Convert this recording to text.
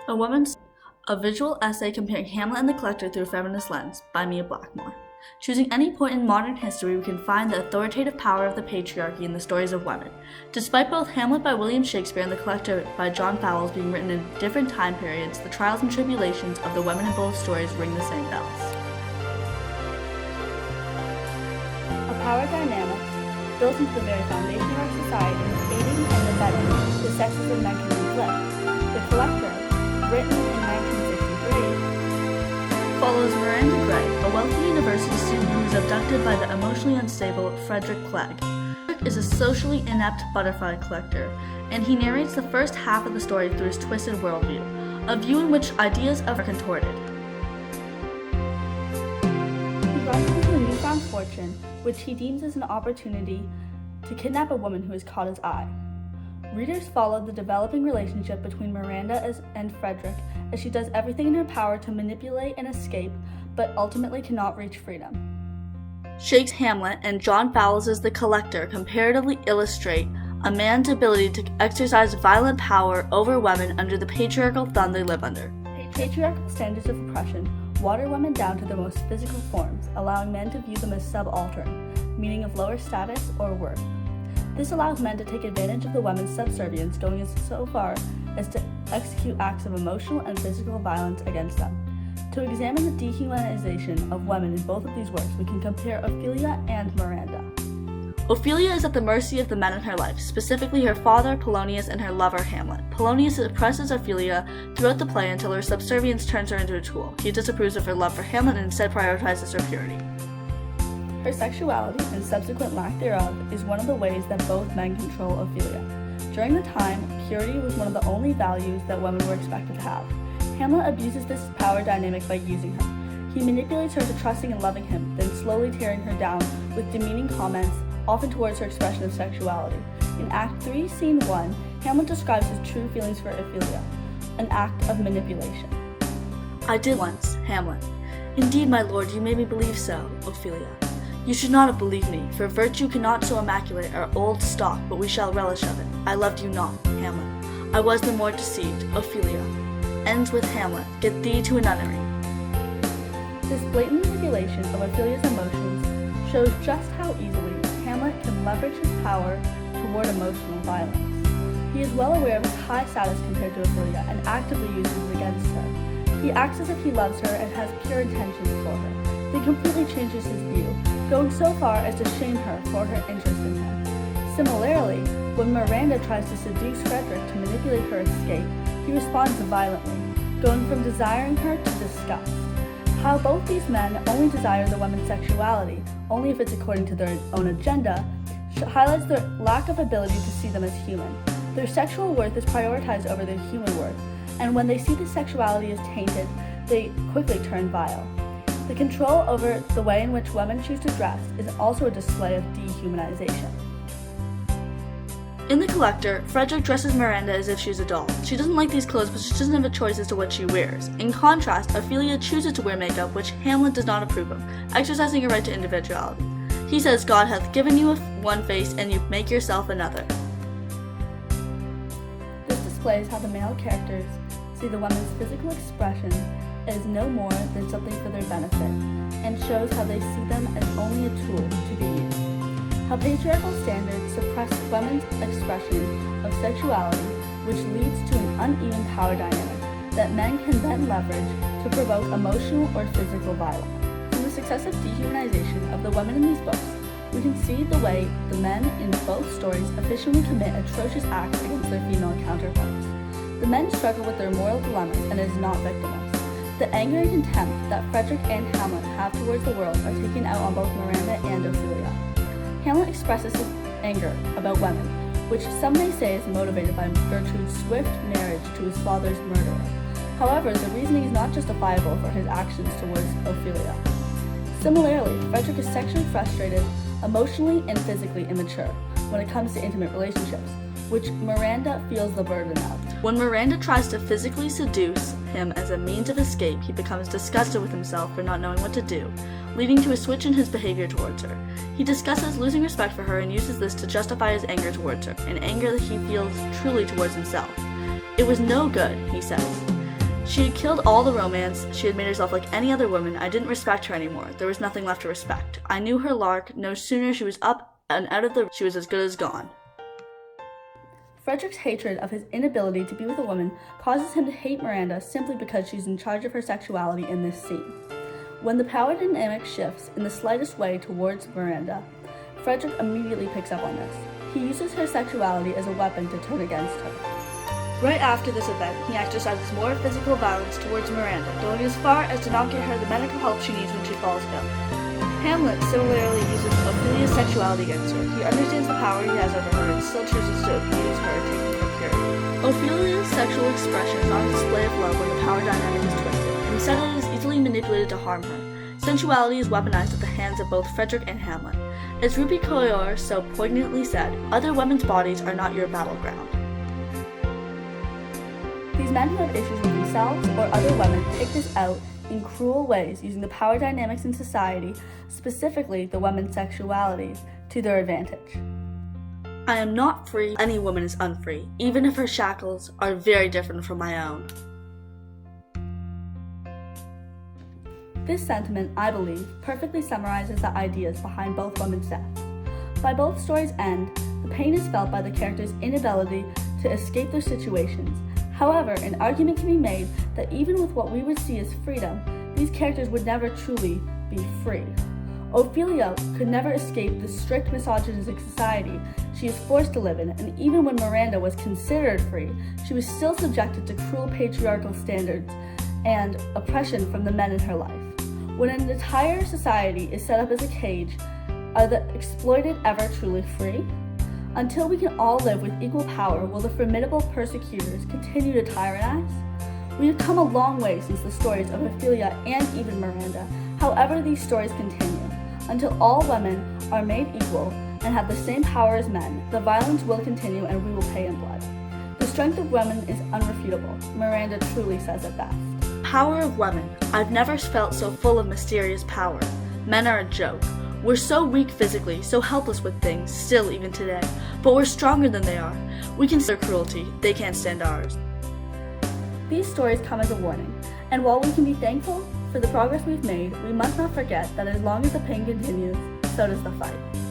A Woman's a visual essay comparing Hamlet and the Collector through a feminist lens by Mia Blackmore. Choosing any point in modern history, we can find the authoritative power of the patriarchy in the stories of women. Despite both Hamlet by William Shakespeare and The Collector by John Fowles being written in different time periods, the trials and tribulations of the women in both stories ring the same bells. A power dynamic built into the very foundation of our society, aiding and abetting the sexes of men can conflict. The Collector, written in 1963, follows Miranda Gray, a wealthy university student who is abducted by the emotionally unstable Frederick Clegg. Frederick is a socially inept butterfly collector, and he narrates the first half of the story through his twisted worldview, a view in which ideas are contorted. He rises into a newfound fortune, which he deems as an opportunity to kidnap a woman who has caught his eye. Readers follow the developing relationship between Miranda and Frederick as she does everything in her power to manipulate and escape, but ultimately cannot reach freedom. Shakespeare's Hamlet and John Fowles' The Collector comparatively illustrate a man's ability to exercise violent power over women under the patriarchal thumb they live under. Patriarchal standards of oppression water women down to their most physical forms, allowing men to view them as subaltern, meaning of lower status or worth. This allows men to take advantage of the women's subservience, going so far as to execute acts of emotional and physical violence against them. To examine the dehumanization of women in both of these works, we can compare Ophelia and Miranda. Ophelia is at the mercy of the men in her life, specifically her father, Polonius, and her lover, Hamlet. Polonius oppresses Ophelia throughout the play until her subservience turns her into a tool. He disapproves of her love for Hamlet and instead prioritizes her purity. Her sexuality and subsequent lack thereof is one of the ways that both men control Ophelia. During the time, purity was one of the only values that women were expected to have. Hamlet abuses this power dynamic by using her. He manipulates her to trusting and loving him, then slowly tearing her down with demeaning comments, often towards her expression of sexuality. In Act 3, Scene 1, Hamlet describes his true feelings for Ophelia, an act of manipulation. I did once, Hamlet. Indeed, my lord, you made me believe so, Ophelia. You should not have believed me, for virtue cannot so immaculate our old stock, but we shall relish of it. I loved you not, Hamlet. I was the more deceived, Ophelia. Ends with Hamlet, get thee to a nunnery. This blatant manipulation of Ophelia's emotions shows just how easily Hamlet can leverage his power toward emotional violence. He is well aware of his high status compared to Ophelia and actively uses it against her. He acts as if he loves her and has pure intentions for her. He completely changes his view, going so far as to shame her for her interest in him. Similarly, when Miranda tries to seduce Frederick to manipulate her escape, he responds violently, going from desiring her to disgust. How both these men only desire the woman's sexuality, only if it's according to their own agenda, highlights their lack of ability to see them as human. Their sexual worth is prioritized over their human worth, and when they see the sexuality is tainted, they quickly turn vile. The control over the way in which women choose to dress is also a display of dehumanization. In The Collector, Frederick dresses Miranda as if she's a doll. She doesn't like these clothes, but she doesn't have a choice as to what she wears. In contrast, Ophelia chooses to wear makeup, which Hamlet does not approve of, exercising a right to individuality. He says, God hath given you one face, and you make yourself another. This displays how the male characters see the woman's physical expression as no more than something for their benefit, and shows how they see them as only a tool to be used. How patriarchal standards suppress women's expression of sexuality, which leads to an uneven power dynamic that men can then leverage to provoke emotional or physical violence. From the successive dehumanization of the women in these books, we can see the way the men in both stories efficiently commit atrocious acts against their female counterparts. The men struggle with their moral dilemmas and it is not victimless. The anger and contempt that Frederick and Hamlet have towards the world are taken out on both Miranda and Ophelia. Hamlet expresses his anger about women, which some may say is motivated by Gertrude's swift marriage to his father's murderer. However, the reasoning is not justifiable for his actions towards Ophelia. Similarly, Frederick is sexually frustrated, emotionally and physically immature when it comes to intimate relationships, which Miranda feels the burden of. When Miranda tries to physically seduce him as a means of escape, he becomes disgusted with himself for not knowing what to do, leading to a switch in his behavior towards her. He discusses losing respect for her and uses this to justify his anger towards her, an anger that he feels truly towards himself. It was no good, he says. She had killed all the romance, she had made herself like any other woman, I didn't respect her anymore, there was nothing left to respect. I knew her lark, no sooner she was up and out of the she was as good as gone. Frederick's hatred of his inability to be with a woman causes him to hate Miranda simply because she's in charge of her sexuality in this scene. When the power dynamic shifts in the slightest way towards Miranda, Frederick immediately picks up on this. He uses her sexuality as a weapon to turn against her. Right after this event, he exercises more physical violence towards Miranda, going as far as to not get her the medical help she needs when she falls ill. Hamlet similarly uses Ophelia's sexuality against her. He understands the power he has over her and still chooses to abuse her, taking her purity. Ophelia's sexual expression is not a display of love when the power dynamic is twisted. Instead, it is easily manipulated to harm her. Sensuality is weaponized at the hands of both Frederick and Hamlet. As Rupi Kaur so poignantly said, other women's bodies are not your battleground. These men who have issues with themselves or other women take this out in cruel ways using the power dynamics in society, specifically the women's sexualities, to their advantage. I am not free, any woman is unfree, even if her shackles are very different from my own. This sentiment, I believe, perfectly summarizes the ideas behind both women's deaths. By both stories' end, the pain is felt by the characters' inability to escape their situations. However, an argument can be made that even with what we would see as freedom, these characters would never truly be free. Ophelia could never escape the strict misogynistic society she is forced to live in, and even when Miranda was considered free, she was still subjected to cruel patriarchal standards and oppression from the men in her life. When an entire society is set up as a cage, are the exploited ever truly free? Until we can all live with equal power, will the formidable persecutors continue to tyrannize? We have come a long way since the stories of Ophelia and even Miranda. However, these stories continue. Until all women are made equal and have the same power as men, the violence will continue and we will pay in blood. The strength of women is unrefutable. Miranda truly says it best. Power of women. I've never felt so full of mysterious power. Men are a joke. We're so weak physically, so helpless with things, still even today. But we're stronger than they are. We can stand their cruelty, they can't stand ours. These stories come as a warning, and while we can be thankful for the progress we've made, we must not forget that as long as the pain continues, so does the fight.